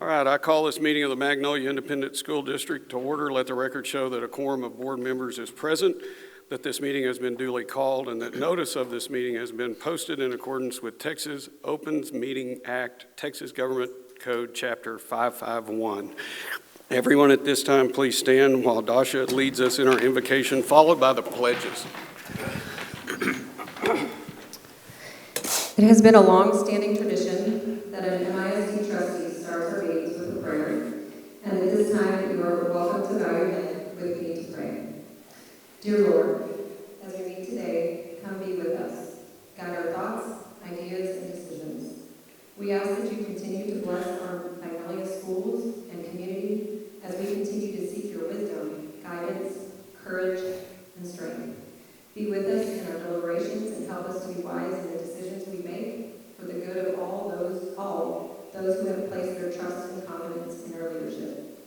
All right, I call this meeting of the Magnolia Independent School District to order. Let the record show that a quorum of board members is present, that this meeting has been duly called, and that notice of this meeting has been posted in accordance with Texas Opens Meeting Act, Texas Government Code, Chapter 551. Everyone at this time, please stand while Dasha leads us in our invocation, followed by the pledges. It has been a long-standing tradition that an MISD trustee starts our meetings with a prayer, and at this time you are welcome to bow your head with me to pray. Dear Lord, as we meet today, come be with us. Guide our thoughts, ideas, and decisions. We ask that you continue to bless our Magnolia schools and community as we continue to seek your wisdom, guidance, courage, and strength. Be with us in our deliberations and help us to be wise in the decisions we make for the good of all those who have placed their trust and confidence in our leadership.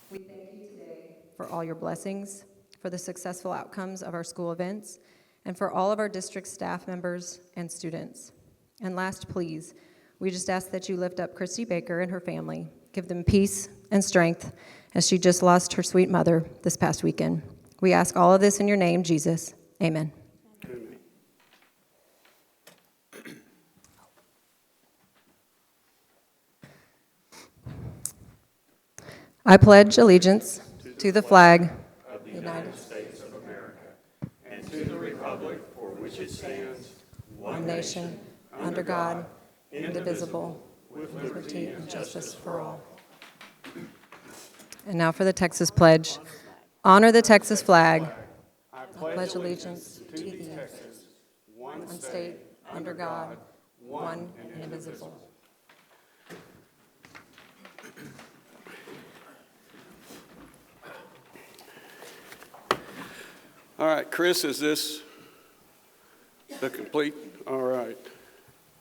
We thank you today for all your blessings, for the successful outcomes of our school events, and for all of our district staff members and students. And last, please, we just ask that you lift up Christy Baker and her family. Give them peace and strength as she just lost her sweet mother this past weekend. We ask all of this in your name, Jesus. Amen. I pledge allegiance to the flag of the United States of America and to the republic for which it stands, one nation, under God, indivisible, with liberty and justice for all. And now for the Texas pledge. Honor the Texas flag. I pledge allegiance to the one state, under God, one and indivisible. All right, Chris, is this the complete? All right.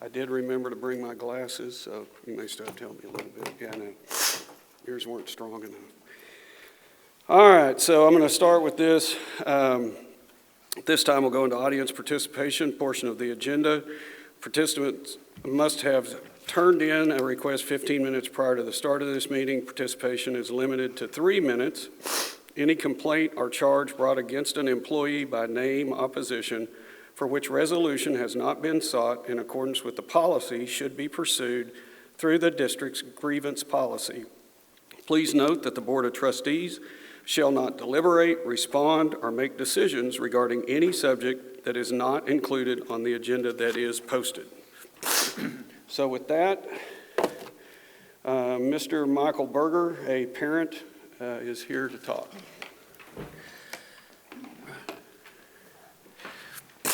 I did remember to bring my glasses, so you may start telling me a little bit. Yeah, no, yours weren't strong enough. All right, so I'm going to start with this. This time we'll go into audience participation portion of the agenda. Participants must have turned in a request 15 minutes prior to the start of this meeting. Participation is limited to 3 minutes. Any complaint or charge brought against an employee by name opposition for which resolution has not been sought in accordance with the policy should be pursued through the district's grievance policy. Please note that the Board of Trustees shall not deliberate, respond, or make decisions regarding any subject that is not included on the agenda that is posted. So with that, Mr. Michael Berger, a parent, is here to talk. To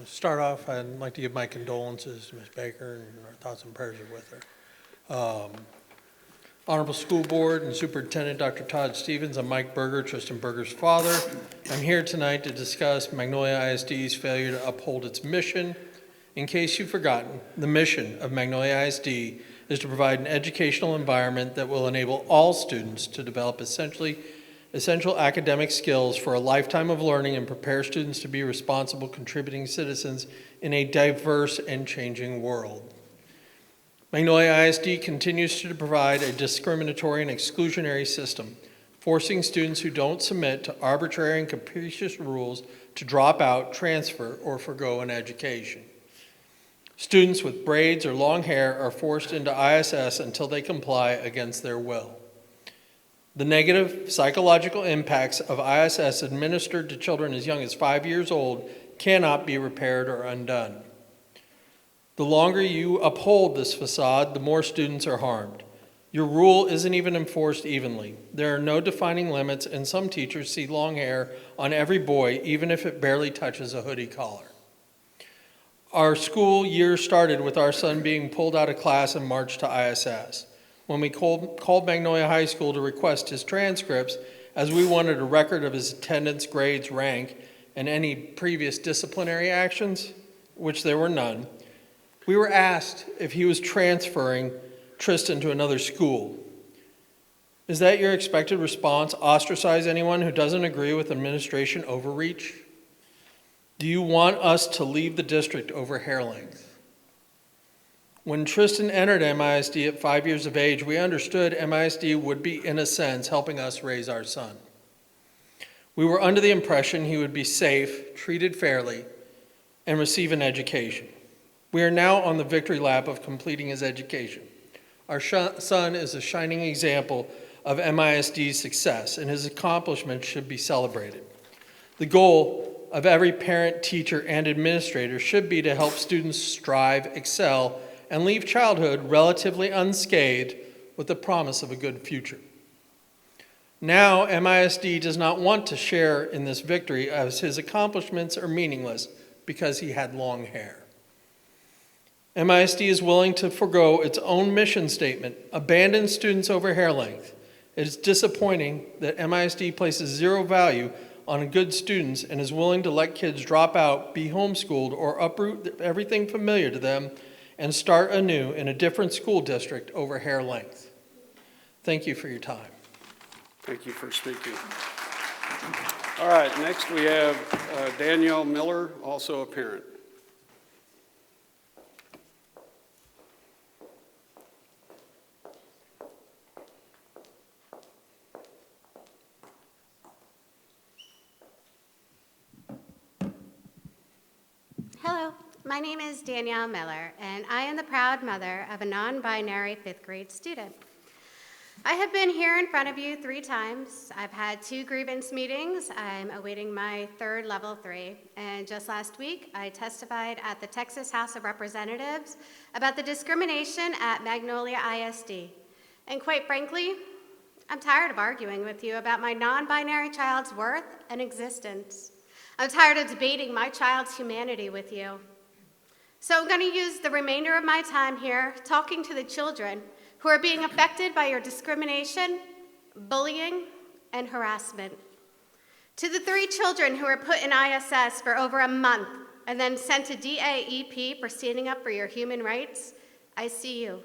start off, I'd like to give my condolences to Ms. Baker, and our thoughts and prayers are with her. Honorable School Board and Superintendent Dr. Todd Stevens, I'm Mike Berger, Tristan Berger's father. I'm here tonight to discuss Magnolia ISD's failure to uphold its mission. In case you've forgotten, the mission of Magnolia ISD is to provide an educational environment that will enable all students to develop essential academic skills for a lifetime of learning and prepare students to be responsible, contributing citizens in a diverse and changing world. Magnolia ISD continues to provide a discriminatory and exclusionary system, forcing students who don't submit to arbitrary and capricious rules to drop out, transfer, or forgo an education. Students with braids or long hair are forced into ISS until they comply against their will. The negative psychological impacts of ISS administered to children as young as 5 years old cannot be repaired or undone. The longer you uphold this facade, the more students are harmed. Your rule isn't even enforced evenly. There are no defining limits, and some teachers see long hair on every boy, even if it barely touches a hoodie collar. Our school year started with our son being pulled out of class and marched to ISS. When we called Magnolia High School to request his transcripts, as we wanted a record of his attendance, grades, rank, and any previous disciplinary actions, which there were none, we were asked if he was transferring Tristan to another school. Is that your expected response? Ostracize anyone who doesn't agree with administration overreach? Do you want us to leave the district over hair length? When Tristan entered MISD at 5 years of age, we understood MISD would be, in a sense, helping us raise our son. We were under the impression he would be safe, treated fairly, and receive an education. We are now on the victory lap of completing his education. Our son is a shining example of MISD's success, and his accomplishments should be celebrated. The goal of every parent, teacher, and administrator should be to help students strive, excel, and leave childhood relatively unscathed with the promise of a good future. Now, MISD does not want to share in this victory as his accomplishments are meaningless because he had long hair. MISD is willing to forego its own mission statement, abandon students over hair length. It is disappointing that MISD places zero value on good students and is willing to let kids drop out, be homeschooled, or uproot everything familiar to them and start anew in a different school district over hair length. Thank you for your time. Thank you for speaking. All right, next we have Danielle Miller, also a parent. Hello, my name is Danielle Miller, and I am the proud mother of a non-binary fifth grade student. I have been here in front of you 3 times. I've had 2 grievance meetings. I'm awaiting my 3rd level 3. And just last week, I testified at the Texas House of Representatives about the discrimination at Magnolia ISD. And quite frankly, I'm tired of arguing with you about my non-binary child's worth and existence. I'm tired of debating my child's humanity with you. So I'm going to use the remainder of my time here talking to the children who are being affected by your discrimination, bullying, and harassment. To the 3 children who were put in ISS for over a month and then sent to DAEP for standing up for your human rights, I see you.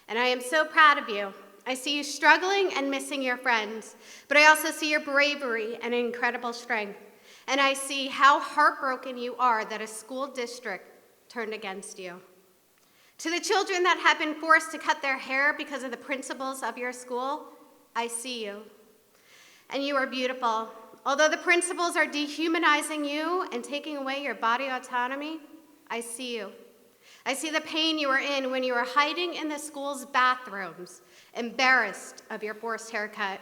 And I am so proud of you. I see you struggling and missing your friends, but I also see your bravery and incredible strength. And I see how heartbroken you are that a school district turned against you. To the children that have been forced to cut their hair because of the principals of your school, I see you. And you are beautiful. Although the principals are dehumanizing you and taking away your body autonomy, I see you. I see the pain you were in when you were hiding in the school's bathrooms, embarrassed of your forced haircut.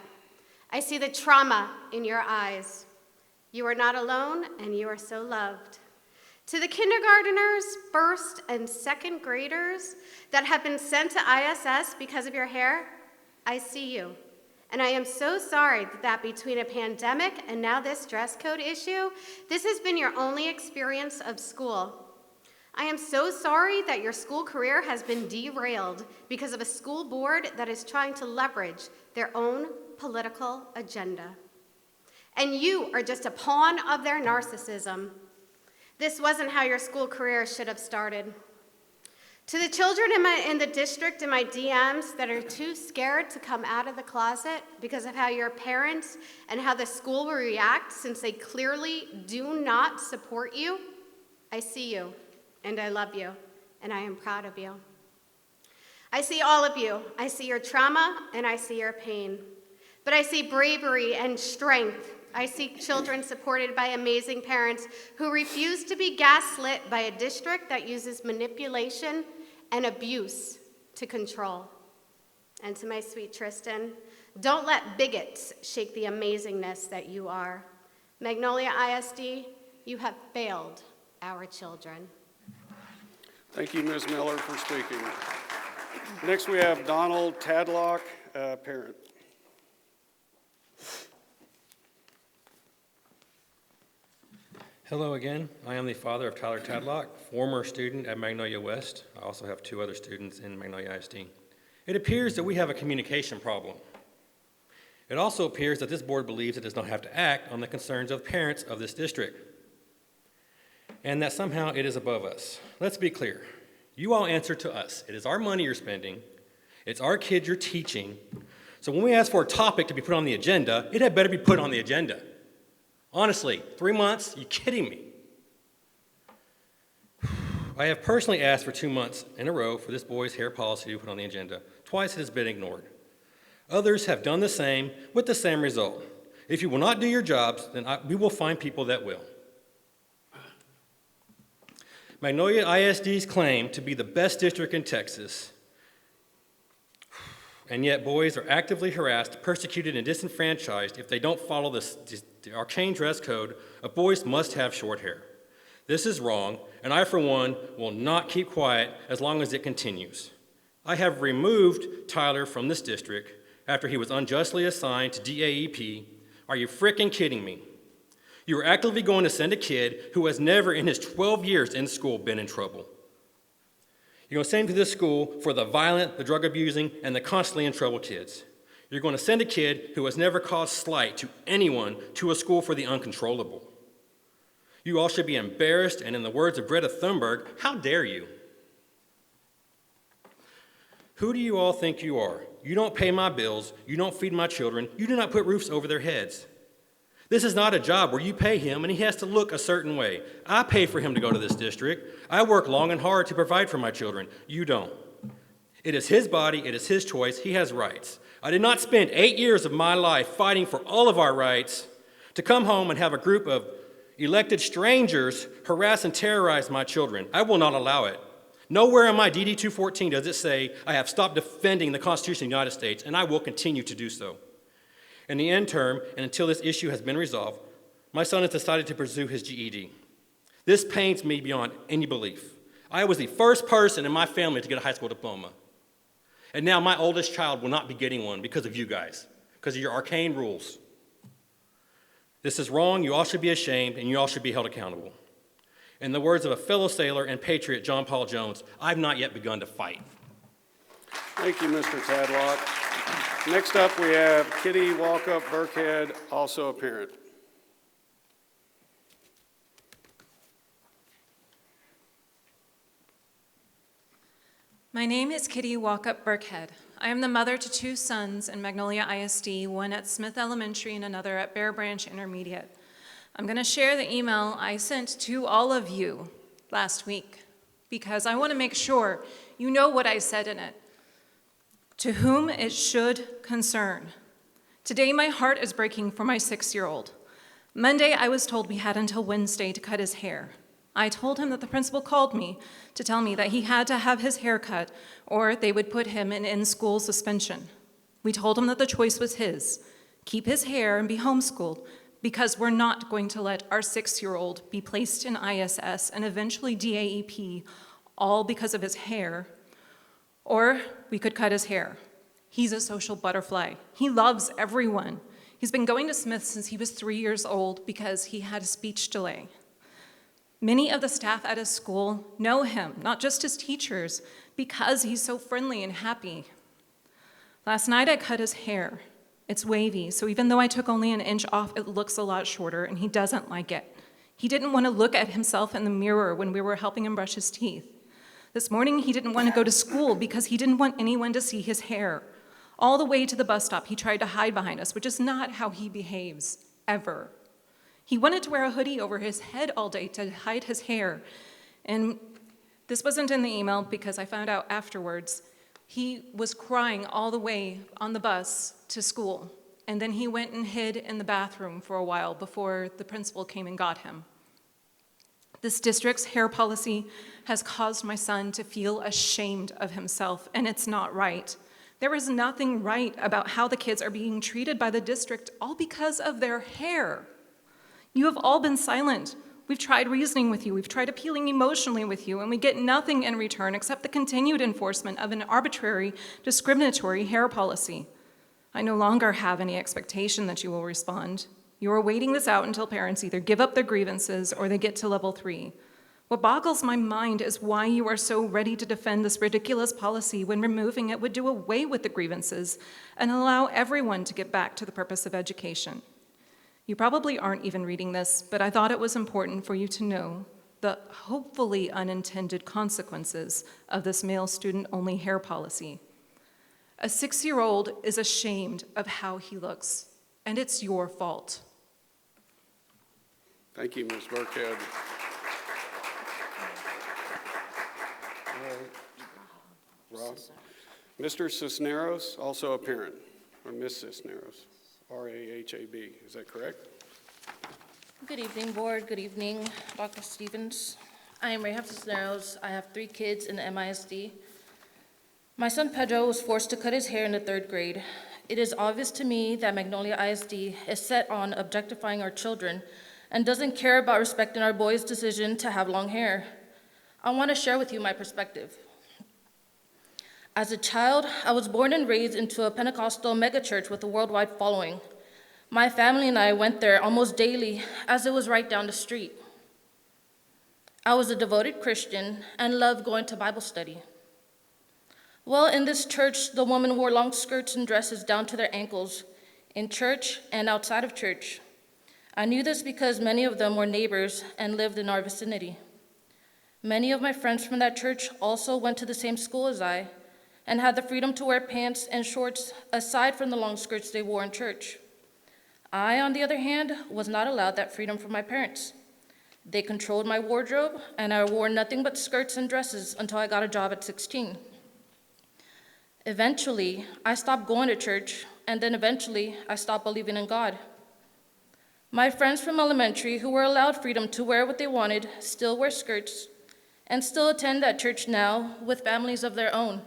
I see the trauma in your eyes. You are not alone, and you are so loved. To the kindergarteners, 1st and 2nd graders that have been sent to ISS because of your hair, I see you. And I am so sorry that between a pandemic and now this dress code issue, this has been your only experience of school. I am so sorry that your school career has been derailed because of a school board that is trying to leverage their own political agenda. And you are just a pawn of their narcissism. This wasn't how your school career should have started. To the children in the district in my DMs that are too scared to come out of the closet because of how your parents and how the school will react since they clearly do not support you, I see you, and I love you, and I am proud of you. I see all of you. I see your trauma, and I see your pain. But I see bravery and strength. I see children supported by amazing parents who refuse to be gaslit by a district that uses manipulation and abuse to control. And to my sweet Tristan, don't let bigots shake the amazingness that you are. Magnolia ISD, you have failed our children. Thank you, Ms. Miller, for speaking. Next, we have Donald Tadlock, parent. Hello again. I am the father of Tyler Tadlock, former student at Magnolia West. I also have 2 other students in Magnolia ISD. It appears that we have a communication problem. It also appears that this board believes it does not have to act on the concerns of parents of this district, and that somehow it is above us. Let's be clear. You all answer to us. It is our money you're spending. It's our kids you're teaching. So when we ask for a topic to be put on the agenda, it had better be put on the agenda. Honestly, 3 months? You kidding me? I have personally asked for 2 months in a row for this boy's hair policy to be put on the agenda. Twice it has been ignored. Others have done the same with the same result. If you will not do your jobs, then we will find people that will. Magnolia ISD's claim to be the best district in Texas, and yet boys are actively harassed, persecuted, and disenfranchised if they don't follow the arcane dress code of boys must have short hair. This is wrong, and I, for one, will not keep quiet as long as it continues. I have removed Tyler from this district after he was unjustly assigned to DAEP. Are you frickin' kidding me? You are actively going to send a kid who has never in his 12 years in school been in trouble. You're going to send him to this school for the violent, the drug abusing, and the constantly in trouble kids. You're going to send a kid who has never caused slight to anyone to a school for the uncontrollable. You all should be embarrassed, and in the words of Greta Thunberg, how dare you? Who do you all think you are? You don't pay my bills, you don't feed my children, you do not put roofs over their heads. This is not a job where you pay him and he has to look a certain way. I pay for him to go to this district. I work long and hard to provide for my children. You don't. It is his body, it is his choice, he has rights. I did not spend 8 years of my life fighting for all of our rights to come home and have a group of elected strangers harass and terrorize my children. I will not allow it. Nowhere in my DD 214 does it say I have stopped defending the Constitution of the United States, and I will continue to do so. In the interim, and until this issue has been resolved, my son has decided to pursue his GED. This pains me beyond any belief. I was the first person in my family to get a high school diploma. And now my oldest child will not be getting one because of you guys, because of your arcane rules. This is wrong, you all should be ashamed, and you all should be held accountable. In the words of a fellow sailor and patriot, John Paul Jones, I've not yet begun to fight. Thank you, Mr. Tadlock. Next up, we have Kitty Walkup Burkhead, also a parent. My name is Kitty Walkup Burkhead. I am the mother to 2 sons in Magnolia ISD, one at Smith Elementary and another at Bear Branch Intermediate. I'm going to share the email I sent to all of you last week because I want to make sure you know what I said in it. To whom it should concern. Today, my heart is breaking for my 6-year-old. Monday, I was told we had until Wednesday to cut his hair. I told him that the principal called me to tell me that he had to have his hair cut or they would put him in school suspension. We told him that the choice was his, keep his hair and be homeschooled, because we're not going to let our 6-year-old be placed in ISS and eventually DAEP, all because of his hair. Or we could cut his hair. He's a social butterfly. He loves everyone. He's been going to Smith since he was 3 years old because he had a speech delay. Many of the staff at his school know him, not just his teachers, because he's so friendly and happy. Last night I cut his hair. It's wavy, so even though I took only an inch off, it looks a lot shorter, and he doesn't like it. He didn't want to look at himself in the mirror when we were helping him brush his teeth. This morning, he didn't want to go to school because he didn't want anyone to see his hair. All the way to the bus stop, he tried to hide behind us, which is not how he behaves, ever. He wanted to wear a hoodie over his head all day to hide his hair. And this wasn't in the email because I found out afterwards. He was crying all the way on the bus to school, and then he went and hid in the bathroom for a while before the principal came and got him. This district's hair policy has caused my son to feel ashamed of himself, and it's not right. There is nothing right about how the kids are being treated by the district, all because of their hair. You have all been silent. We've tried reasoning with you. We've tried appealing emotionally with you, and we get nothing in return except the continued enforcement of an arbitrary, discriminatory hair policy. I no longer have any expectation that you will respond. You are waiting this out until parents either give up their grievances or they get to level 3. What boggles my mind is why you are so ready to defend this ridiculous policy when removing it would do away with the grievances and allow everyone to get back to the purpose of education. You probably aren't even reading this, but I thought it was important for you to know the hopefully unintended consequences of this male student-only hair policy. A 6-year-old is ashamed of how he looks, and it's your fault. Thank you, Ms. Burkhead. Rob. Mr. Cisneros, also a parent, or Miss Cisneros, R-A-H-A-B, is that correct? Good evening, Board. Good evening, Dr. Stevens. I am Rahab Cisneros. I have 3 kids in the MISD. My son Pedro was forced to cut his hair in the 3rd grade. It is obvious to me that Magnolia ISD is set on objectifying our children and doesn't care about respecting our boys' decision to have long hair. I want to share with you my perspective. As a child, I was born and raised into a Pentecostal megachurch with a worldwide following. My family and I went there almost daily, as it was right down the street. I was a devoted Christian and loved going to Bible study. Well, in this church, the women wore long skirts and dresses down to their ankles, in church and outside of church. I knew this because many of them were neighbors and lived in our vicinity. Many of my friends from that church also went to the same school as I and had the freedom to wear pants and shorts aside from the long skirts they wore in church. I, on the other hand, was not allowed that freedom from my parents. They controlled my wardrobe, and I wore nothing but skirts and dresses until I got a job at 16. Eventually, I stopped going to church, and then eventually, I stopped believing in God. My friends from elementary who were allowed freedom to wear what they wanted still wear skirts and still attend that church now with families of their own.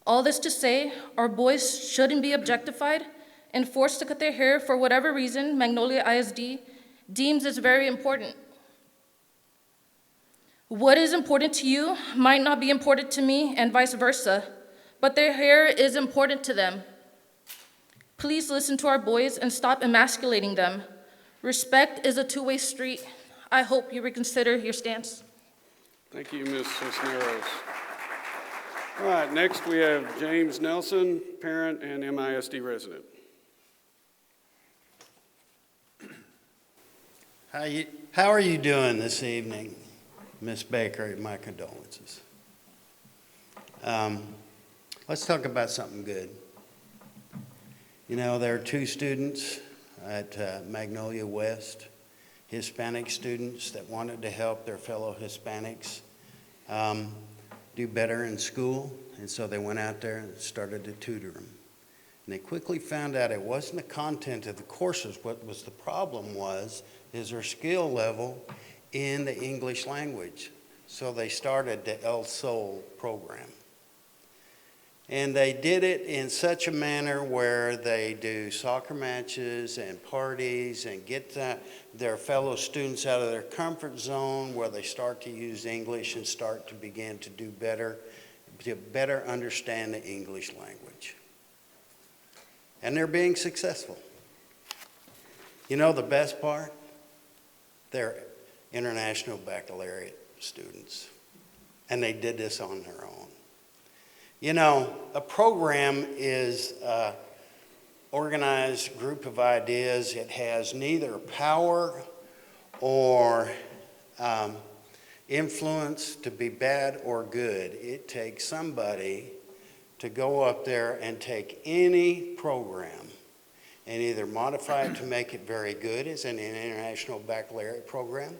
All this to say, our boys shouldn't be objectified and forced to cut their hair for whatever reason Magnolia ISD deems is very important. What is important to you might not be important to me and vice versa, but their hair is important to them. Please listen to our boys and stop emasculating them. Respect is a two-way street. I hope you reconsider your stance. Thank you, Ms. Cisneros. All right, next we have James Nelson, parent and MISD resident. How are you doing this evening, Ms. Baker? My condolences. Let's talk about something good. You know, there are 2 students at Magnolia West, Hispanic students that wanted to help their fellow Hispanics do better in school, and so they went out there and started to tutor them. And they quickly found out it wasn't the content of the courses. What was the problem is their skill level in the English language. So they started the El Sol program. And they did it in such a manner where they do soccer matches and parties and get their fellow students out of their comfort zone where they start to use English and start to begin to do better, to better understand the English language. And they're being successful. You know the best part? They're international baccalaureate students. And they did this on their own. You know, a program is an organized group of ideas. It has neither power or influence to be bad or good. It takes somebody to go up there and take any program and either modify it to make it very good as an international baccalaureate program,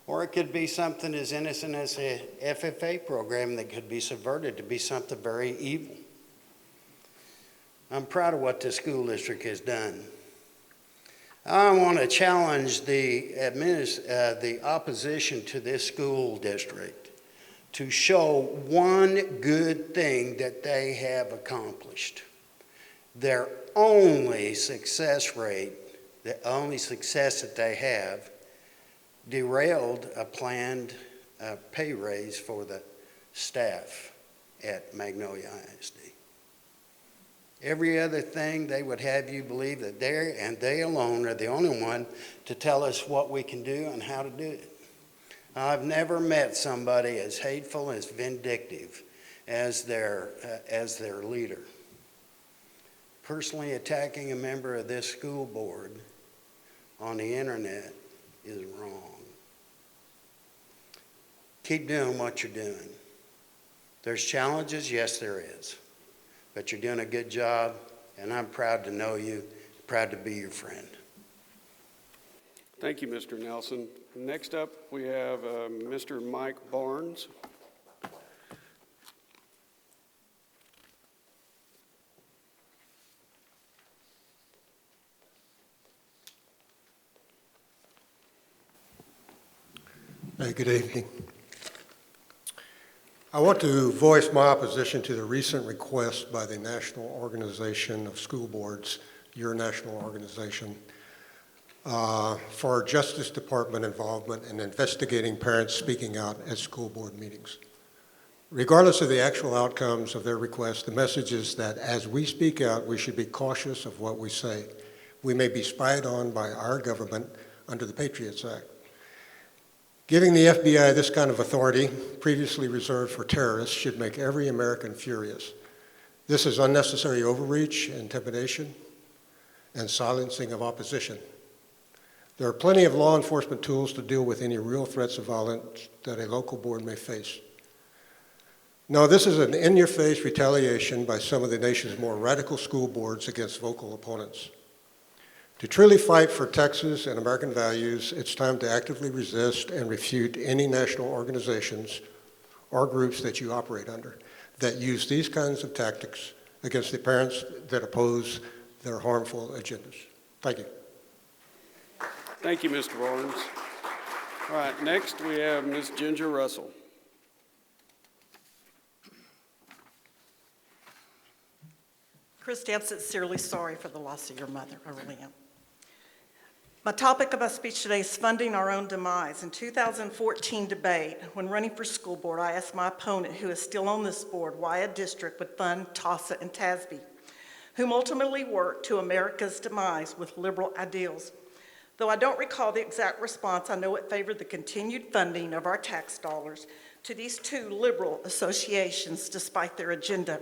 or it could be something as innocent as a FFA program that could be subverted to be something very evil. I'm proud of what the school district has done. I want to challenge the opposition to this school district to show one good thing that they have accomplished. Their only success rate, the only success that they have, derailed a planned pay raise for the staff at Magnolia ISD. Every other thing, they would have you believe that they alone are the only one to tell us what we can do and how to do it. I've never met somebody as hateful, as vindictive as their leader. Personally attacking a member of this school board on the internet is wrong. Keep doing what you're doing. There's challenges, yes there is, but you're doing a good job, and I'm proud to know you, proud to be your friend. Thank you, Mr. Nelson. Next up, we have Mr. Mike Barnes. Hey, good evening. I want to voice my opposition to the recent request by the National Organization of School Boards, your national organization, for Justice Department involvement in investigating parents speaking out at school board meetings. Regardless of the actual outcomes of their request, the message is that as we speak out, we should be cautious of what we say. We may be spied on by our government under the Patriots Act. Giving the FBI this kind of authority, previously reserved for terrorists, should make every American furious. This is unnecessary overreach, intimidation, and silencing of opposition. There are plenty of law enforcement tools to deal with any real threats of violence that a local board may face. No, this is an in-your-face retaliation by some of the nation's more radical school boards against vocal opponents. To truly fight for Texas and American values, it's time to actively resist and refute any national organizations or groups that you operate under that use these kinds of tactics against the parents that oppose their harmful agendas. Thank you. Thank you, Mr. Barnes. All right, next we have Ms. Ginger Russell. Christy, I'm sincerely sorry for the loss of your mother. I really am. My topic of my speech today is funding our own demise. In 2014 debate, when running for school board, I asked my opponent, who is still on this board, why a district would fund TASA and TASB, whom ultimately worked to America's demise with liberal ideals. Though I don't recall the exact response, I know it favored the continued funding of our tax dollars to these two liberal associations despite their agenda.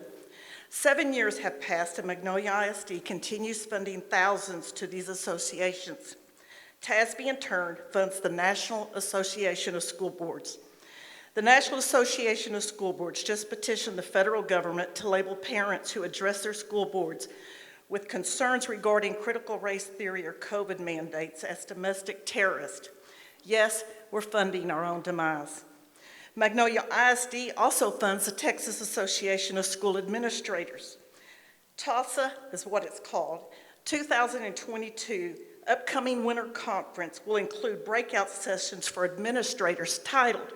7 years have passed and Magnolia ISD continues funding thousands to these associations. TASB in turn funds the National Association of School Boards. The National Association of School Boards just petitioned the federal government to label parents who address their school boards with concerns regarding critical race theory or COVID mandates as domestic terrorists. Yes, we're funding our own demise. Magnolia ISD also funds the Texas Association of School Administrators. TASA is what it's called. 2022 upcoming winter conference will include breakout sessions for administrators titled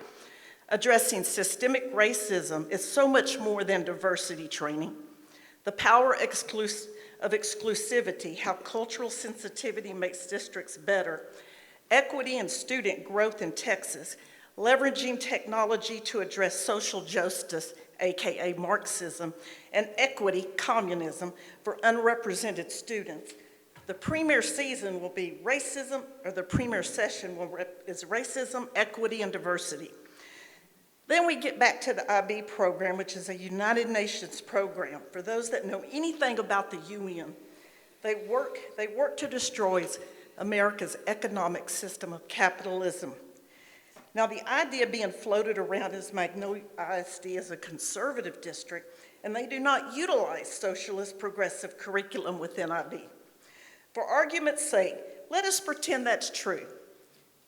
Addressing Systemic Racism is So Much More Than Diversity Training. The Power of Exclusivity, How Cultural Sensitivity Makes Districts Better. Equity and Student Growth in Texas. Leveraging technology to address social justice, aka Marxism, and equity, communism, for unrepresented students. The premier season will be racism, or the premier session is racism, equity, and diversity. Then we get back to the IB program, which is a United Nations program. For those that know anything about the UN, they work to destroy America's economic system of capitalism. Now, the idea being floated around is Magnolia ISD is a conservative district, and they do not utilize socialist progressive curriculum within IB. For argument's sake, let us pretend that's true.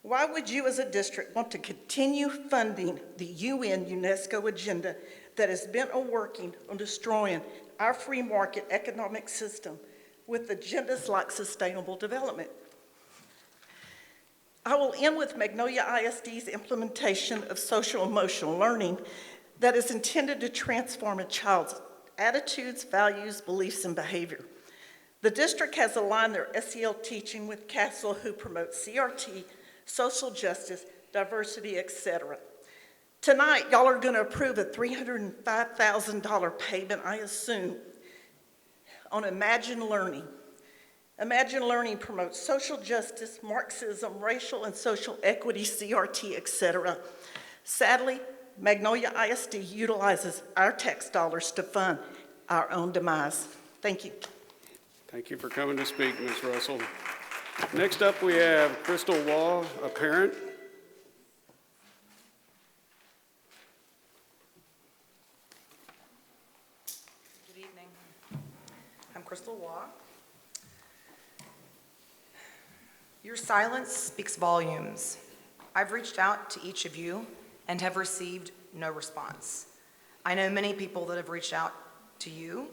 Why would you as a district want to continue funding the UN UNESCO agenda that has been working on destroying our free market economic system with agendas like sustainable development? I will end with Magnolia ISD's implementation of social emotional learning that is intended to transform a child's attitudes, values, beliefs, and behavior. The district has aligned their SEL teaching with CASEL, who promotes CRT, social justice, diversity, etc. Tonight, y'all are going to approve a $305,000 payment, I assume, on Imagine Learning. Imagine Learning promotes social justice, Marxism, racial and social equity, CRT, etc. Sadly, Magnolia ISD utilizes our tax dollars to fund our own demise. Thank you. Thank you for coming to speak, Ms. Russell. Next up, we have Crystal Waugh, a parent. Good evening. I'm Crystal Waugh. Your silence speaks volumes. I've reached out to each of you and have received no response. I know many people that have reached out to you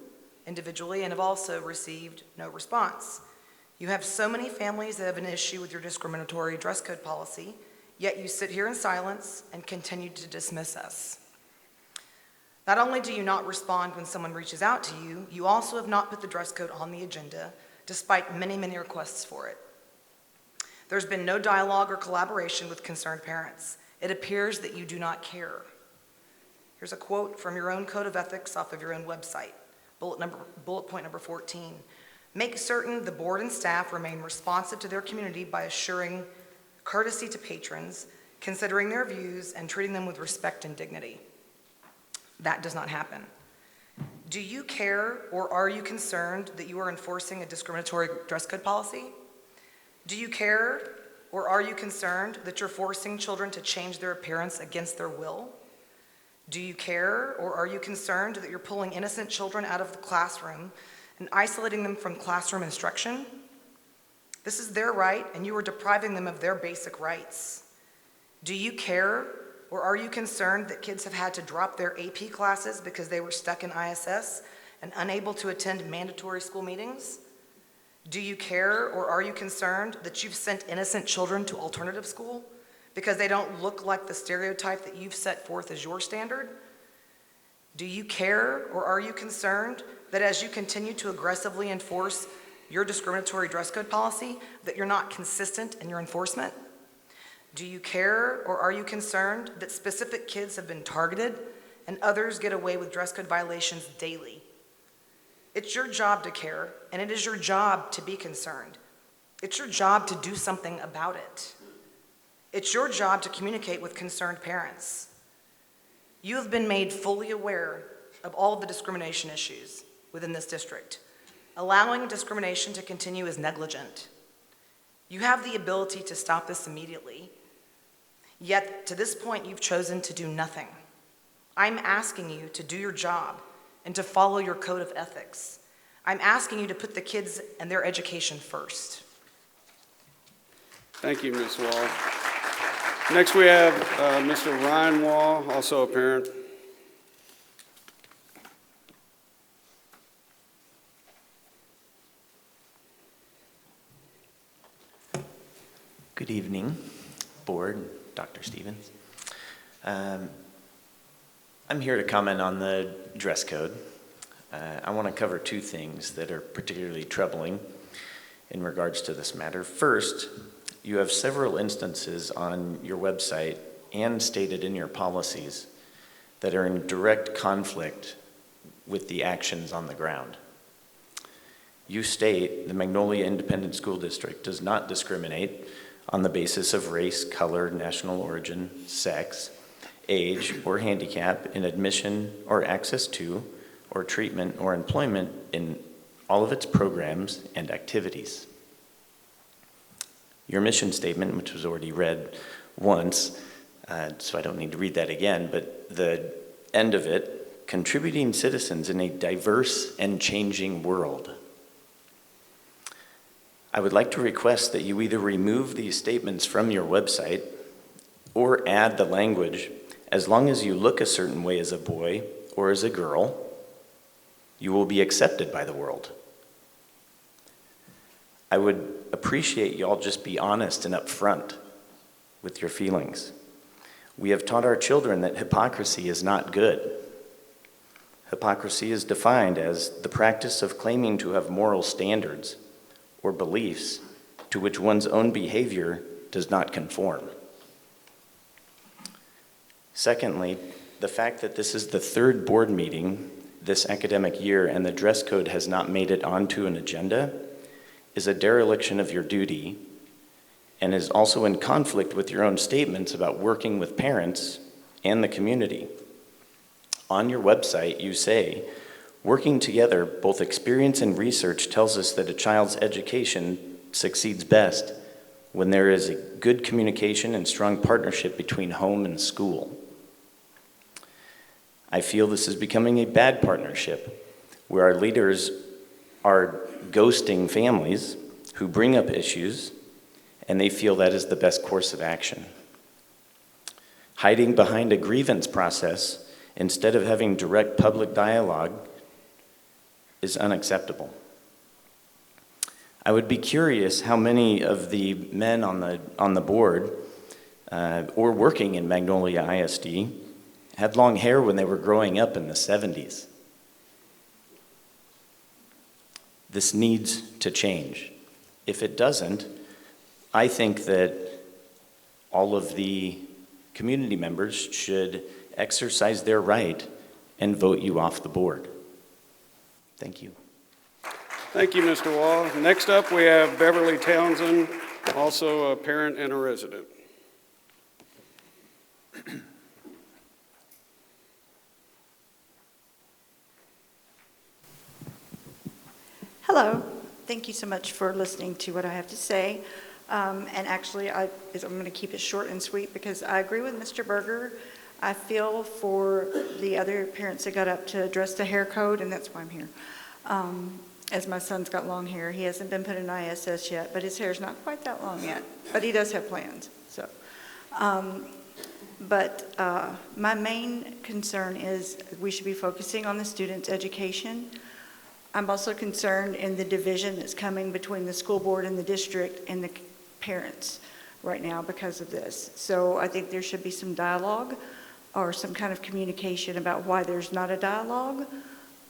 individually and have also received no response. You have so many families that have an issue with your discriminatory dress code policy, yet you sit here in silence and continue to dismiss us. Not only do you not respond when someone reaches out to you, you also have not put the dress code on the agenda, despite many, many requests for it. There's been no dialogue or collaboration with concerned parents. It appears that you do not care. Here's a quote from your own code of ethics off of your own website, bullet point number 14. Make certain the board and staff remain responsive to their community by assuring courtesy to patrons, considering their views, and treating them with respect and dignity. That does not happen. Do you care or are you concerned that you are enforcing a discriminatory dress code policy? Do you care or are you concerned that you're forcing children to change their appearance against their will? Do you care or are you concerned that you're pulling innocent children out of the classroom and isolating them from classroom instruction? This is their right, and you are depriving them of their basic rights. Do you care or are you concerned that kids have had to drop their AP classes because they were stuck in ISS and unable to attend mandatory school meetings? Do you care or are you concerned that you've sent innocent children to alternative school because they don't look like the stereotype that you've set forth as your standard? Do you care or are you concerned that as you continue to aggressively enforce your discriminatory dress code policy, that you're not consistent in your enforcement? Do you care or are you concerned that specific kids have been targeted and others get away with dress code violations daily? It's your job to care, and it is your job to be concerned. It's your job to do something about it. It's your job to communicate with concerned parents. You have been made fully aware of all of the discrimination issues within this district. Allowing discrimination to continue is negligent. You have the ability to stop this immediately, yet to this point you've chosen to do nothing. I'm asking you to do your job and to follow your code of ethics. I'm asking you to put the kids and their education first. Thank you, Ms. Wall. Next, we have Mr. Ryan Wall, also a parent. Good evening, board, Dr. Stevens. I'm here to comment on the dress code. I want to cover two things that are particularly troubling in regards to this matter. First, you have several instances on your website and stated in your policies that are in direct conflict with the actions on the ground. You state the Magnolia Independent School District does not discriminate on the basis of race, color, national origin, sex, age, or handicap in admission or access to, or treatment or employment in all of its programs and activities. Your mission statement, which was already read once, so I don't need to read that again, but the end of it, contributing citizens in a diverse and changing world. I would like to request that you either remove these statements from your website or add the language, as long as you look a certain way as a boy or as a girl, you will be accepted by the world. I would appreciate y'all just be honest and upfront with your feelings. We have taught our children that hypocrisy is not good. Hypocrisy is defined as the practice of claiming to have moral standards or beliefs to which one's own behavior does not conform. Secondly, the fact that this is the third board meeting this academic year and the dress code has not made it onto an agenda is a dereliction of your duty and is also in conflict with your own statements about working with parents and the community. On your website, you say, working together, both experience and research tells us that a child's education succeeds best when there is a good communication and strong partnership between home and school. I feel this is becoming a bad partnership where our leaders are ghosting families who bring up issues and they feel that is the best course of action. Hiding behind a grievance process instead of having direct public dialogue is unacceptable. I would be curious how many of the men on the board or working in Magnolia ISD had long hair when they were growing up in the 70s. This needs to change. If it doesn't, I think that all of the community members should exercise their right and vote you off the board. Thank you. Thank you, Mr. Wall. Next up, we have Beverly Townsend, also a parent and a resident. Hello. Thank you so much for listening to what I have to say. And actually, I'm going to keep it short and sweet because I agree with Mr. Berger. I feel for the other parents that got up to address the hair code, and that's why I'm here. As my son's got long hair. He hasn't been put in ISS yet, but his hair's not quite that long yet. But he does have plans. So, my main concern is we should be focusing on the student's education. I'm also concerned in the division that's coming between the school board and the district and the parents right now because of this. So I think there should be some dialogue or some kind of communication about why there's not a dialogue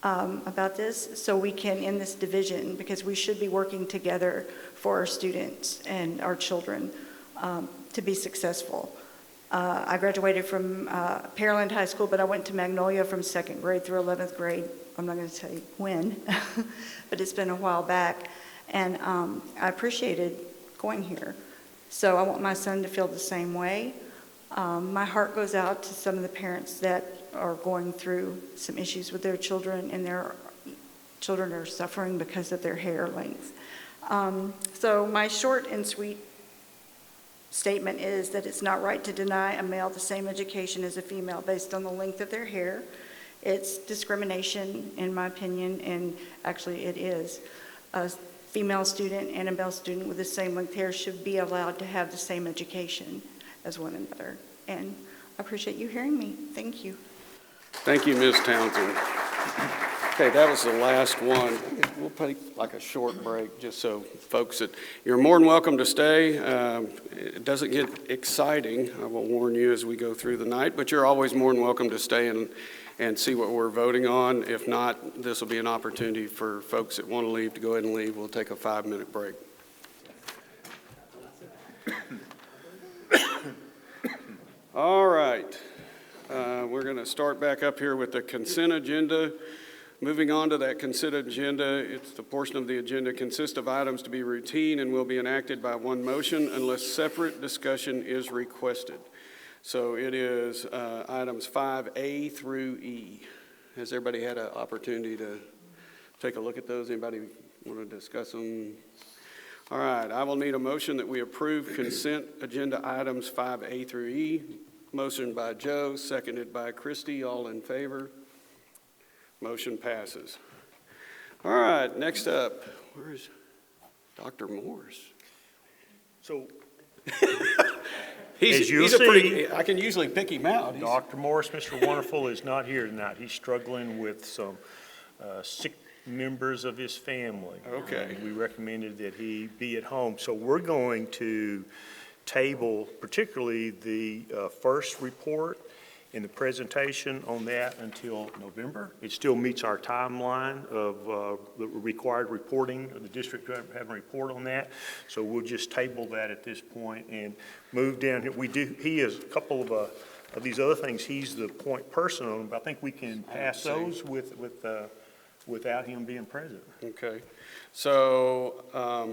about this, so we can end this division, because we should be working together for our students and our children to be successful. I graduated from Pearland High School, but I went to Magnolia from 2nd grade through 11th grade. I'm not going to tell you when, but it's been a while back, and I appreciated going here. So I want my son to feel the same way. My heart goes out to some of the parents that are going through some issues with their children, and their children are suffering because of their hair length. So my short and sweet statement is that it's not right to deny a male the same education as a female based on the length of their hair. It's discrimination, in my opinion, and actually it is. A female student and a male student with the same length hair should be allowed to have the same education as one another. And I appreciate you hearing me. Thank you. Thank you, Ms. Townsend. Okay, that was the last one. We'll take like a short break just so folks that you're more than welcome to stay. It doesn't get exciting, I will warn you, as we go through the night, but you're always more than welcome to stay and see what we're voting on. If not, this will be an opportunity for folks that want to leave to go ahead and leave. We'll take a 5-minute break. All right. We're going to start back up here with the consent agenda. Moving on to that consent agenda, it's the portion of the agenda consists of items to be routine and will be enacted by one motion unless separate discussion is requested. So it is items 5A through E. Has everybody had an opportunity to take a look at those? Anybody want to discuss them? All right, I will need a motion that we approve consent agenda items 5A through E. Motion by Joe, seconded by Christie. All in favor? Motion passes. All right, next up, where's Dr. Morse? So, he's a pretty, I can usually pick him out. Dr. Morris, Mr. Wonderful, is not here tonight. He's struggling with some sick members of his family. Okay. And we recommended that he be at home. So we're going to table particularly the first report and the presentation on that until November. It still meets our timeline of the required reporting of the district having a report on that. So we'll just table that at this point and move down here. He has a couple of these other things he's the point person on, but I think we can pass those without him being present. Okay. So are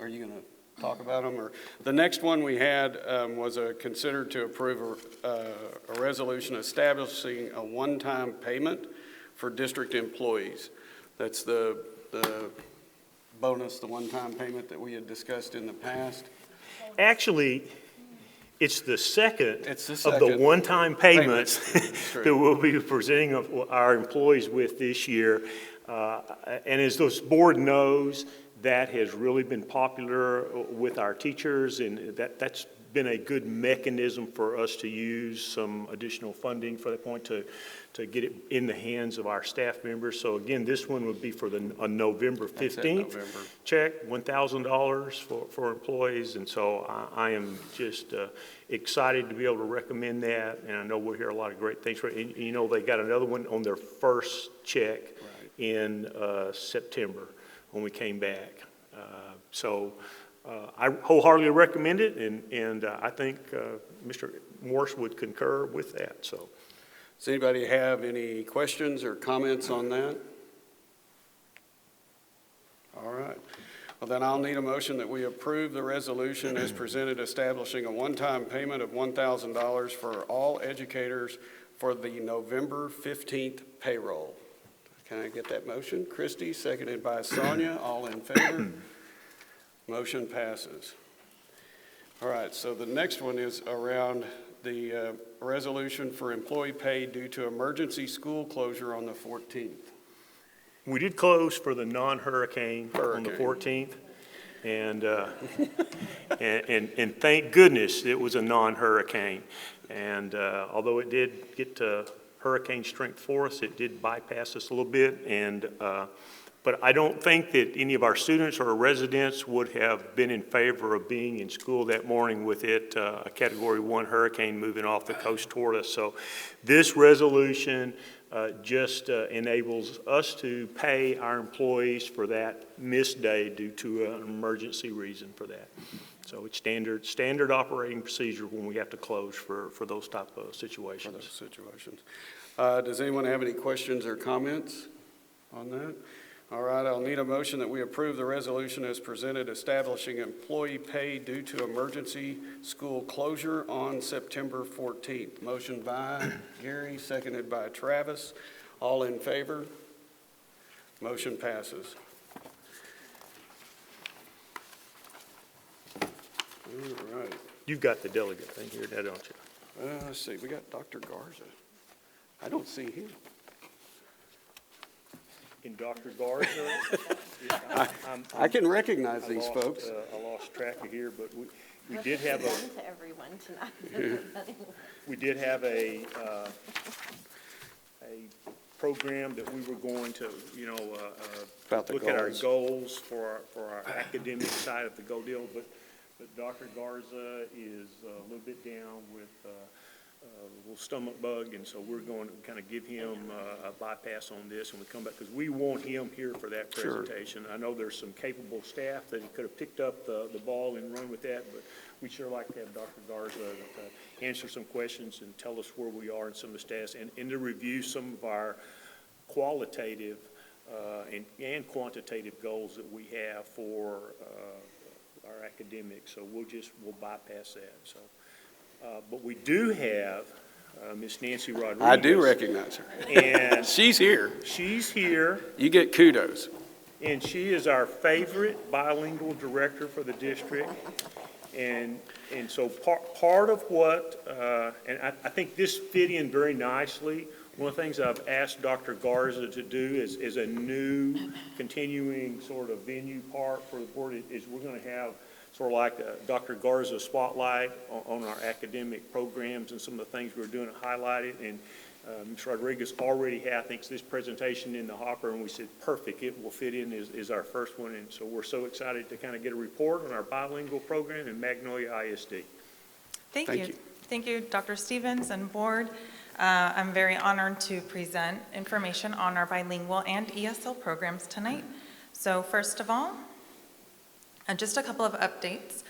you going to talk about them? Or the next one we had was considered to approve a resolution establishing a one-time payment for district employees. That's the bonus, the one-time payment that we had discussed in the past. Actually, it's the second of the one-time payments that we'll be presenting our employees with this year. And as this board knows, that has really been popular with our teachers, and that's been a good mechanism for us to use some additional funding for that point to get it in the hands of our staff members. So again, this one would be for a November 15th check, $1,000 for employees. And so I am just excited to be able to recommend that. And I know we'll hear a lot of great things. And, you know, they got another one on their first check in September when we came back. I wholeheartedly recommend it, and I think Mr. Morse would concur with that. So, Does anybody have any questions or comments on that? All right. Well, then I'll need a motion that we approve the resolution as presented establishing a one-time payment of $1,000 for all educators for the November 15th payroll. Can I get that motion? Christie, seconded by Sonia. All in favor? Motion passes. All right, so the next one is around the resolution for employee pay due to emergency school closure on the 14th. we did close for the non-hurricane on the 14th. And thank goodness it was a non-hurricane. And although it did get to hurricane strength for us, it did bypass us a little bit. And but I don't think that any of our students or residents would have been in favor of being in school that morning with it, a Category 1 hurricane moving off the coast toward us. So this resolution just enables us to pay our employees for that missed day due to an emergency reason for that. So it's standard operating procedure when we have to close for those type of situations. Does anyone have any questions or comments on that? All right, I'll need a motion that we approve the resolution as presented establishing employee pay due to emergency school closure on September 14th. Motion by Gary, seconded by Travis. All in favor? Motion passes. All right. You've got the delegate thing here, don't you? Let's see, we got Dr. Garza. I don't see him. In Dr. Garza. I can recognize these folks. I lost track of here, but we did have a. To everyone tonight. We did have a program that we were going to, look at our goals for our academic side of the go deal, but Dr. Garza is a little bit down with a little stomach bug, and so we're going to kind of give him a bypass on this, and we come back because we want him here for that presentation. Sure. I know there's some capable staff that could have picked up the ball and run with that, but we sure like to have Dr. Garza answer some questions and tell us where we are in some of the stats, and to review some of our qualitative and quantitative goals that we have for our academics. So we'll bypass that. So. But we do have Miss Nancy Rodriguez. I do recognize her. And she's here. She's here. You get kudos. And she is our favorite bilingual director for the district. And so part of what, and I think this fit in very nicely. One of the things I've asked Dr. Garza to do is a new continuing sort of venue part for the board is we're going to have sort of like Dr. Garza spotlight on our academic programs and some of the things we're doing to highlight it. And Ms. Rodriguez already had, I think, this presentation in the hopper, and we said, perfect, it will fit in as our first one. And so we're so excited to kind of get a report on our bilingual program in Magnolia ISD. Thank you. Thank you, Dr. Stevens and board. I'm very honored to present information on our bilingual and ESL programs tonight. So first of all, just a couple of updates.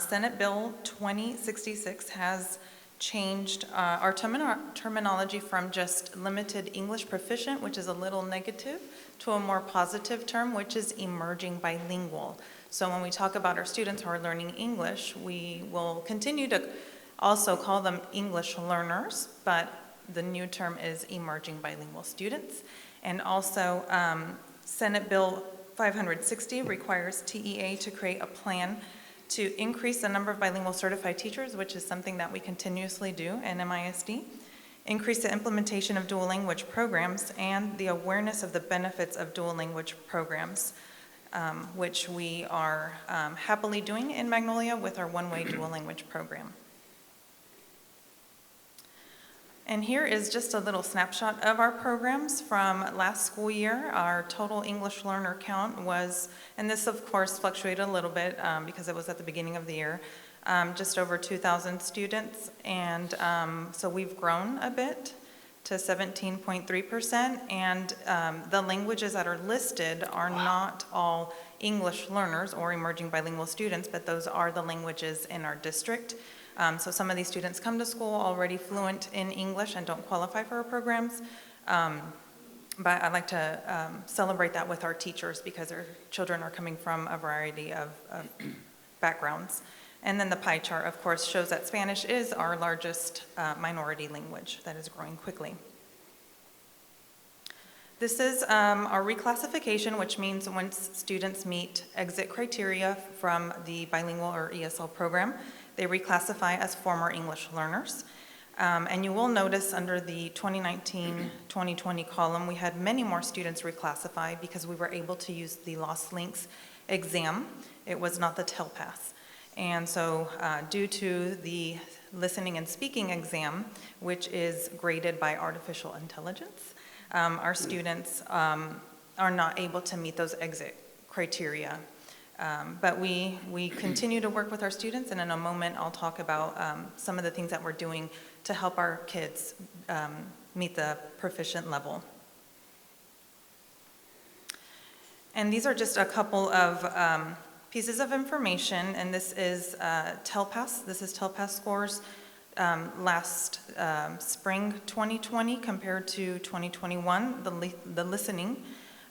Senate Bill 2066 has changed our terminology from just limited English proficient, which is a little negative, to a more positive term, which is emerging bilingual. So when we talk about our students who are learning English, we will continue to also call them English learners, but the new term is emerging bilingual students. And also Senate Bill 560 requires TEA to create a plan to increase the number of bilingual certified teachers, which is something that we continuously do in MISD, increase the implementation of dual language programs, and the awareness of the benefits of dual language programs. which we are happily doing in Magnolia with our one-way dual language program. And here is just a little snapshot of our programs from last school year. Our total English learner count was, and this of course fluctuated a little bit because it was at the beginning of the year, just over 2,000 students. And so we've grown a bit to 17.3%. And the languages that are listed are not all English learners or emerging bilingual students, but those are the languages in our district. So some of these students come to school already fluent in English and don't qualify for our programs. But I'd like to celebrate that with our teachers because our children are coming from a variety of backgrounds. And then the pie chart, of course, shows that Spanish is our largest minority language that is growing quickly. This is our reclassification, which means once students meet exit criteria from the bilingual or ESL program, they reclassify as former English learners. And you will notice under the 2019-2020 column, we had many more students reclassify because we were able to use the Lost Links exam. It was not the Telpas. And so due to the listening and speaking exam, which is graded by artificial intelligence, our students are not able to meet those exit criteria. But we continue to work with our students, and in a moment I'll talk about some of the things that we're doing to help our kids meet the proficient level. And these are just a couple of pieces of information, and this is Telpas. This is Telpas Scores last spring 2020 compared to 2021, the listening.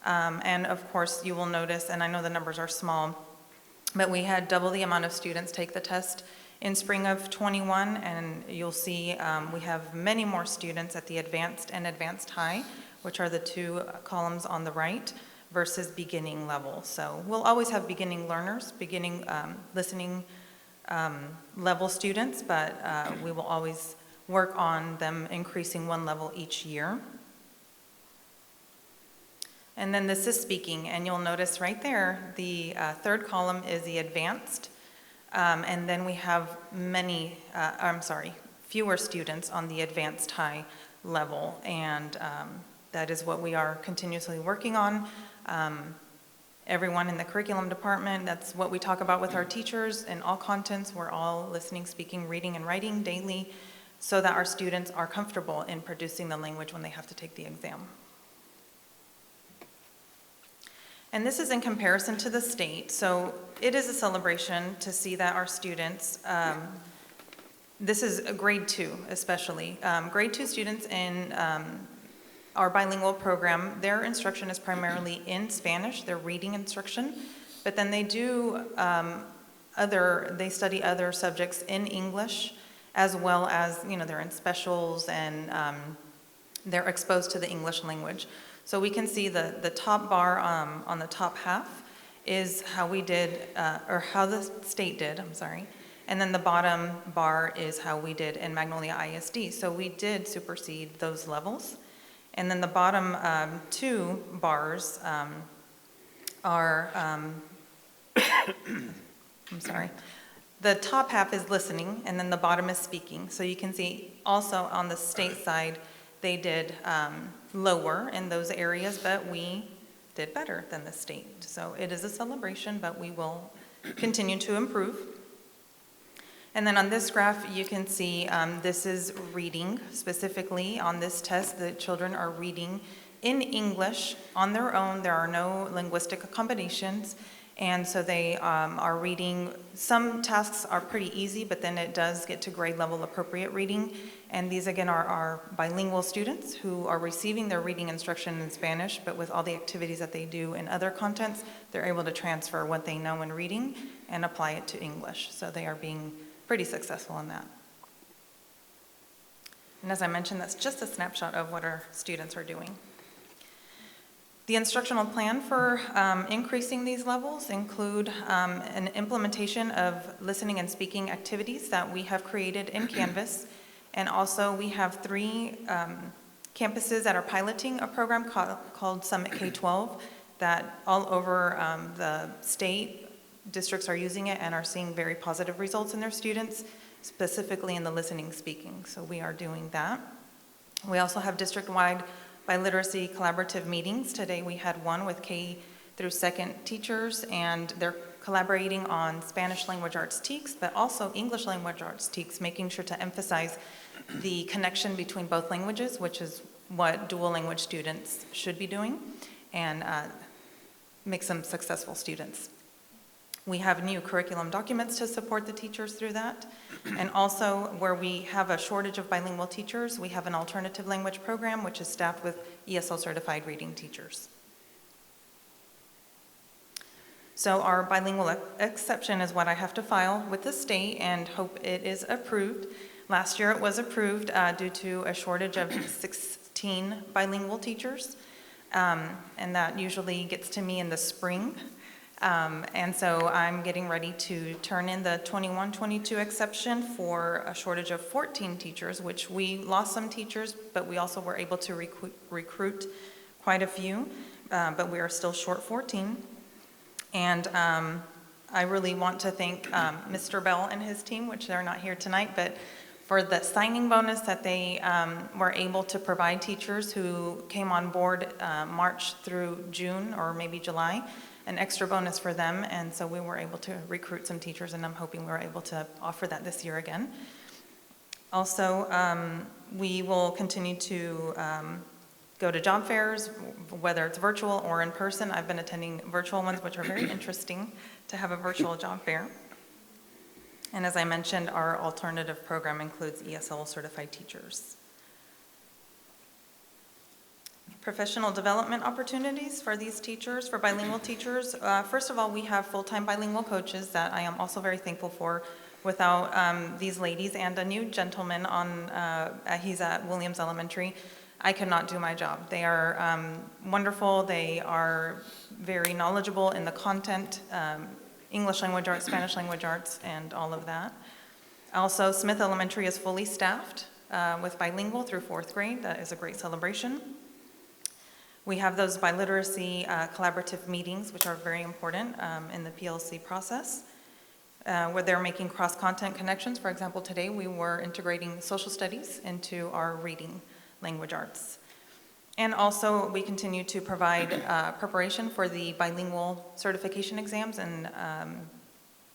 And of course, you will notice, and I know the numbers are small, but we had double the amount of students take the test in spring of 21, and you'll see we have many more students at the advanced and advanced high, which are the two columns on the right, versus beginning level. So we'll always have beginning learners, beginning listening level students, but we will always work on them increasing one level each year. And then this is speaking, and you'll notice right there, the third column is the advanced, and then we have fewer students on the advanced high level, and that is what we are continuously working on. Everyone in the curriculum department, that's what we talk about with our teachers in all contents. We're all listening, speaking, reading, and writing daily so that our students are comfortable in producing the language when they have to take the exam. And this is in comparison to the state. So it is a celebration to see that our students, this is a grade 2 especially. Grade 2 students in our bilingual program, their instruction is primarily in Spanish, their reading instruction, but then they do they study other subjects in English, as well as, they're in specials and they're exposed to the English language. So we can see the top bar on the top half is how we did, or how the state did, I'm sorry. And then the bottom bar is how we did in Magnolia ISD. So we did supersede those levels. And then the bottom two bars are, I'm sorry. The top half is listening, and then the bottom is speaking. So you can see also on the state side, they did lower in those areas, but we did better than the state. So it is a celebration, but we will continue to improve. And then on this graph, you can see this is reading. Specifically on this test, the children are reading in English on their own. There are no linguistic accommodations. And so they are reading. Some tasks are pretty easy, but then it does get to grade level appropriate reading. And these, again, are our bilingual students who are receiving their reading instruction in Spanish, but with all the activities that they do in other contents, they're able to transfer what they know in reading and apply it to English. So they are being pretty successful in that. And as I mentioned, that's just a snapshot of what our students are doing. The instructional plan for increasing these levels include an implementation of listening and speaking activities that we have created in Canvas. And also we have 3 campuses that are piloting a program called Summit K-12 that all over the state, districts are using it and are seeing very positive results in their students, specifically in the listening speaking. So we are doing that. We also have district-wide biliteracy collaborative meetings. Today we had one with K through 2nd teachers, and they're collaborating on Spanish language arts TEKS, but also English language arts TEKS, making sure to emphasize the connection between both languages, which is what dual language students should be doing, and make some successful students. We have new curriculum documents to support the teachers through that. And also, where we have a shortage of bilingual teachers, we have an alternative language program which is staffed with ESL certified reading teachers. So our bilingual exception is what I have to file with the state and hope it is approved. Last year it was approved due to a shortage of 16 bilingual teachers, and that usually gets to me in the spring. And so I'm getting ready to turn in the 21-22 exception for a shortage of 14 teachers, which we lost some teachers, but we also were able to recruit quite a few, but we are still short 14. And I really want to thank Mr. Bell and his team, which they're not here tonight, but for the signing bonus that they were able to provide teachers who came on board March through June or maybe July, an extra bonus for them. And so we were able to recruit some teachers, and I'm hoping we're able to offer that this year again. Also, we will continue to go to job fairs, whether it's virtual or in person. I've been attending virtual ones, which are very interesting to have a virtual job fair. And as I mentioned, our alternative program includes ESL certified teachers. Professional development opportunities for these teachers, for bilingual teachers. First of all, we have full-time bilingual coaches that I am also very thankful for. Without these ladies and a new gentleman he's at Williams Elementary, I could not do my job. They are wonderful. They are very knowledgeable in the content, English language arts, Spanish language arts, and all of that. Also, Smith Elementary is fully staffed with bilingual through 4th grade. That is a great celebration. We have those biliteracy collaborative meetings, which are very important in the PLC process, where they're making cross-content connections. For example, today we were integrating social studies into our reading language arts. And also, we continue to provide preparation for the bilingual certification exams, and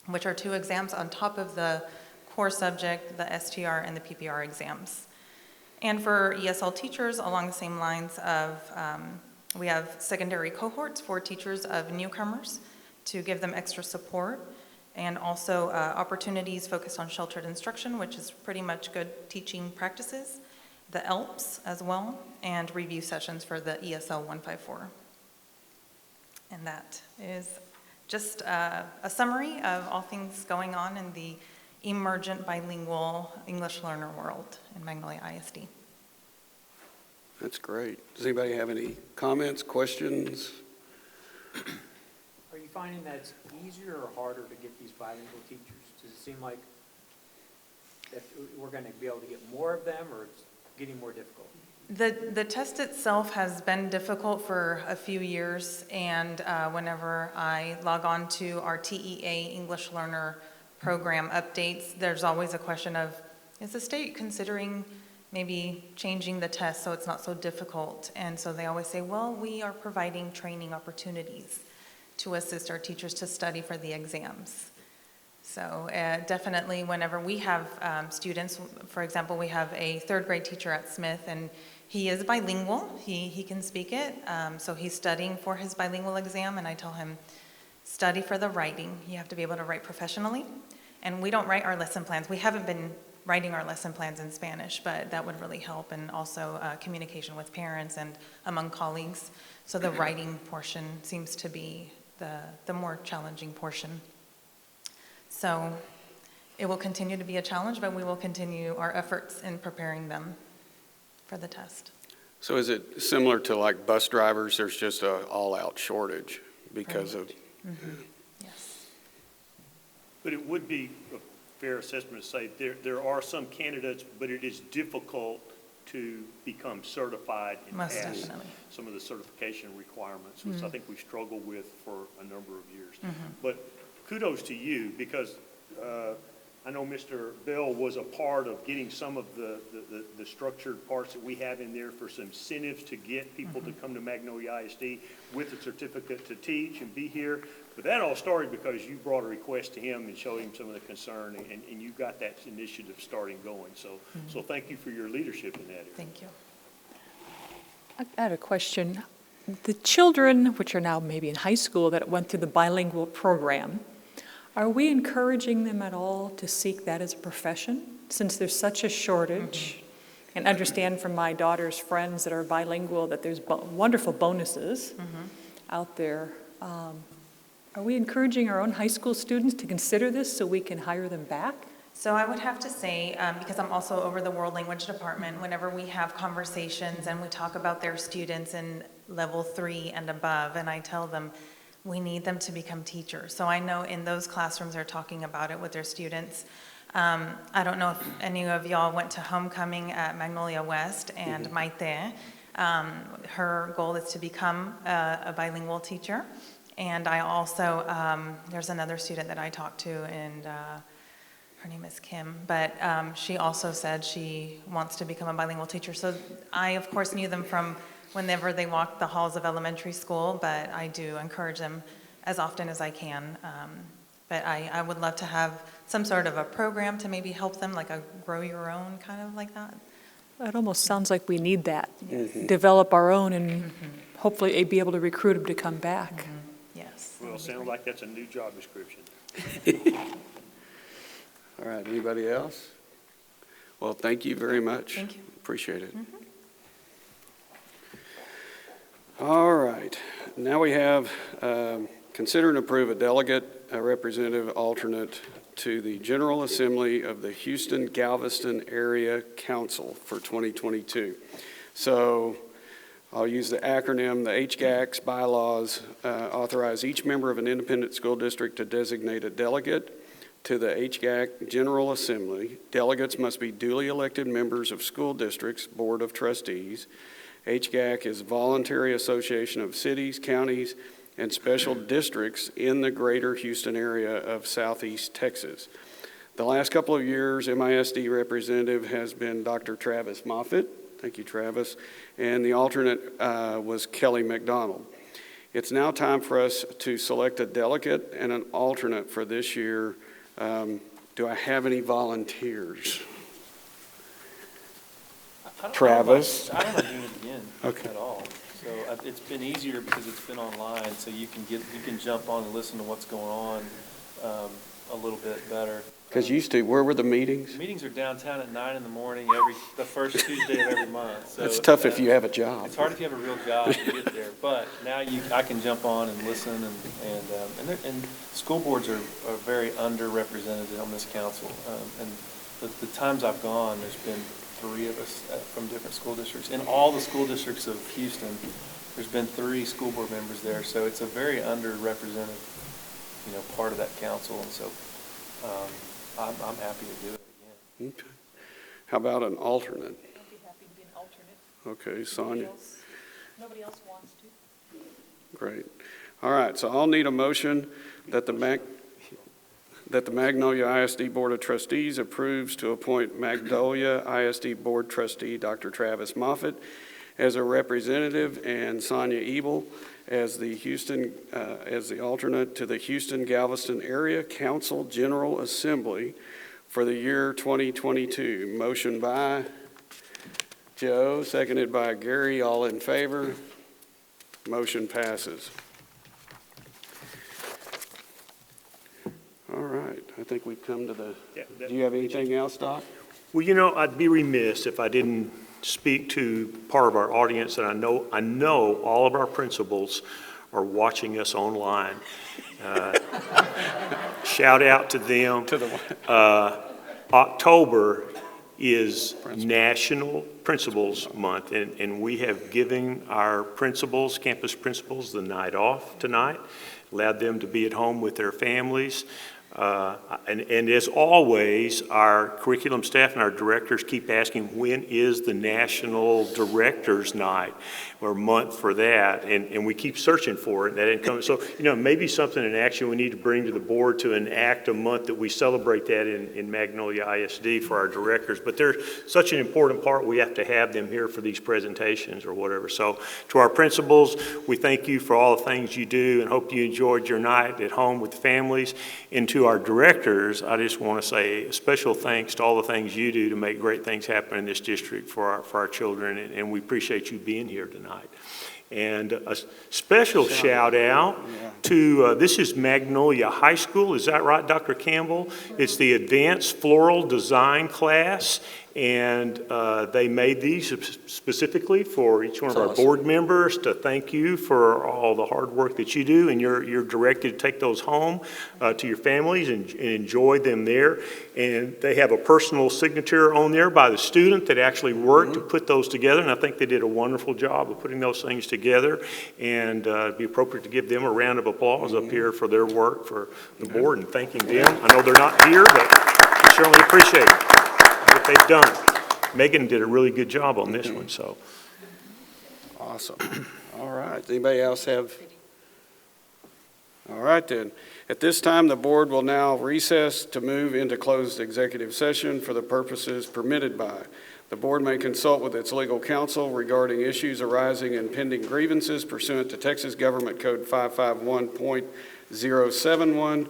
which are 2 exams on top of the core subject, the STR and the PPR exams. And for ESL teachers, along the same lines of, we have secondary cohorts for teachers of newcomers to give them extra support, and also opportunities focused on sheltered instruction, which is pretty much good teaching practices, the ELPs as well, and review sessions for the ESL 154. And that is just a summary of all things going on in the emergent bilingual English learner world in Magnolia ISD. That's great. Does anybody have any comments, questions? Are you finding that it's easier or harder to get these bilingual teachers? Does it seem like that we're going to be able to get more of them, or it's getting more difficult? The test itself has been difficult for a few years, and whenever I log on to our TEA English Learner Program updates, there's always a question of, is the state considering maybe changing the test so it's not so difficult? And so they always say, well, we are providing training opportunities to assist our teachers to study for the exams. So definitely whenever we have students, for example, we have a 3rd grade teacher at Smith, and he is bilingual, he can speak it, so he's studying for his bilingual exam, and I tell him, study for the writing. You have to be able to write professionally, and we don't write our lesson plans. We haven't been writing our lesson plans in Spanish, but that would really help, and also communication with parents and among colleagues. So the writing portion seems to be the more challenging portion. So it will continue to be a challenge, but we will continue our efforts in preparing them for the test. So is it similar to like bus drivers? There's just an all-out shortage because of... Mm-hmm. Yes. But it would be a fair assessment to say there are some candidates, but it is difficult to become certified and Most pass definitely. some of the certification requirements, which I think we've struggled with for a number of years. But kudos to you, because I know Mr. Bell was a part of getting some of the structured parts that we have in there for some incentives to get people to come to Magnolia ISD with a certificate to teach and be here. But that all started because you brought a request to him and showed him some of the concern, and you got that initiative starting going. So thank you for your leadership in that area. Thank you. I had a question. The children, which are now maybe in high school, that went through the bilingual program, are we encouraging them at all to seek that as a profession, since there's such a shortage? And understand from my daughter's friends that are bilingual that there's wonderful bonuses out there. Are we encouraging our own high school students to consider this so we can hire them back? So I would have to say, because I'm also over the World Language Department, whenever we have conversations and we talk about their students in level 3 and above, and I tell them, we need them to become teachers. So I know in those classrooms they're talking about it with their students. I don't know if any of y'all went to homecoming at Magnolia West, and Maite, her goal is to become a bilingual teacher. And I also, there's another student that I talked to, and her name is Kim, but she also said she wants to become a bilingual teacher. So I, of course, knew them from whenever they walked the halls of elementary school, but I do encourage them as often as I can. But I would love to have some sort of a program to maybe help them, like a grow your own kind of like that. It almost sounds like we need that. Develop our own and hopefully be able to recruit them to come back. Yes. Well, it sounds like that's a new job description. All right, anybody else? Well, thank you very much. Thank you. Appreciate it. All right, now we have consider and approve a delegate, a representative alternate to the General Assembly of the Houston-Galveston Area Council for 2022. So I'll use the acronym. The HGAC's bylaws authorize each member of an independent school district to designate a delegate to the HGAC General Assembly. Delegates must be duly elected members of school districts' Board of Trustees. HGAC is a voluntary association of cities, counties, and special districts in the greater Houston area of Southeast Texas. The last couple of years, MISD representative has been Dr. Travis Moffitt. Thank you, Travis. And the alternate was Kelly McDonald. It's now time for us to select a delegate and an alternate for this year. Do I have any volunteers? Travis? I don't know doing it again Okay. at all. So it's been easier because it's been online, so you can jump on and listen to what's going on a little bit better. Because used to, where were the meetings? Meetings are downtown at 9 in the morning the first Tuesday of every month. So That's tough if you have a job. It's hard if you have a real job to get there, but now I can jump on and listen, and school boards are very underrepresented on this council. And the times I've gone, there's been 3 of us from different school districts. In all the school districts of Houston, there's been 3 school board members there, so it's a very underrepresented, part of that council, and so I'm happy to do it again. Okay. How about an alternate? I'd be happy to be an alternate. Okay, Sonia. Nobody else wants to. Great. All right, so I'll need a motion that the Magnolia ISD Board of Trustees approves to appoint Magnolia ISD Board Trustee Dr. Travis Moffitt as a representative and Sonia Ebel as the alternate to the Houston-Galveston Area Council General Assembly for the year 2022. Motion by Joe, seconded by Gary. All in favor? Motion passes. All right, I think we've come to the, do you have anything else, Doc? Well, I'd be remiss if I didn't speak to part of our audience, and I know all of our principals are watching us online. Shout out to them. October is National Principals Month, and we have given our principals, campus principals, the night off tonight, allowed them to be at home with their families. And as always, our curriculum staff and our directors keep asking, when is the National Directors Night or month for that? And we keep searching for it, and that didn't come. So, maybe something in action we need to bring to the board to enact a month that we celebrate that in Magnolia ISD for our directors. But they're such an important part, we have to have them here for these presentations or whatever. So to our principals, we thank you for all the things you do and hope you enjoyed your night at home with families. And to our directors, I just want to say a special thanks to all the things you do to make great things happen in this district for our children, and we appreciate you being here tonight. And a special shout out to, this is Magnolia High School, is that right, Dr. Campbell? It's the Advanced Floral Design class, and they made these specifically for each one of our board members to thank you for all the hard work that you do, and you're directed to take those home to your families and enjoy them there. And they have a personal signature on there by the student that actually worked to put those together, and I think they did a wonderful job of putting those things together, and it'd be appropriate to give them a round of applause up here for their work for the board and thanking them. I know they're not here, but we certainly appreciate what they've done. Megan did a really good job on this one, so. Awesome. All right. Anybody else have? All right, then. At this time, the board will now recess to move into closed executive session for the purposes permitted by. The board may consult with its legal counsel regarding issues arising in pending grievances pursuant to Texas Government Code 551.071,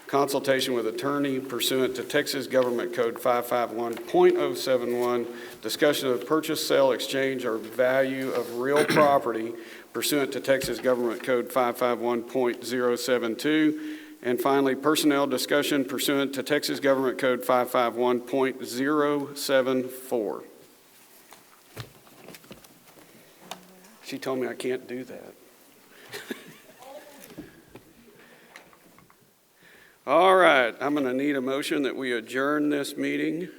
consultation with attorney pursuant to Texas Government Code 551.071, discussion of purchase, sale, exchange, or value of real property pursuant to Texas Government Code 551.072, and finally, personnel discussion pursuant to Texas Government Code 551.074. She told me I can't do that. All right, I'm going to need a motion that we adjourn this meeting.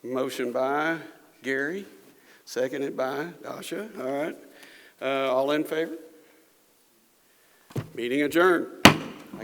Motion by Gary, seconded by Dasha. All right, all in favor? Meeting adjourned.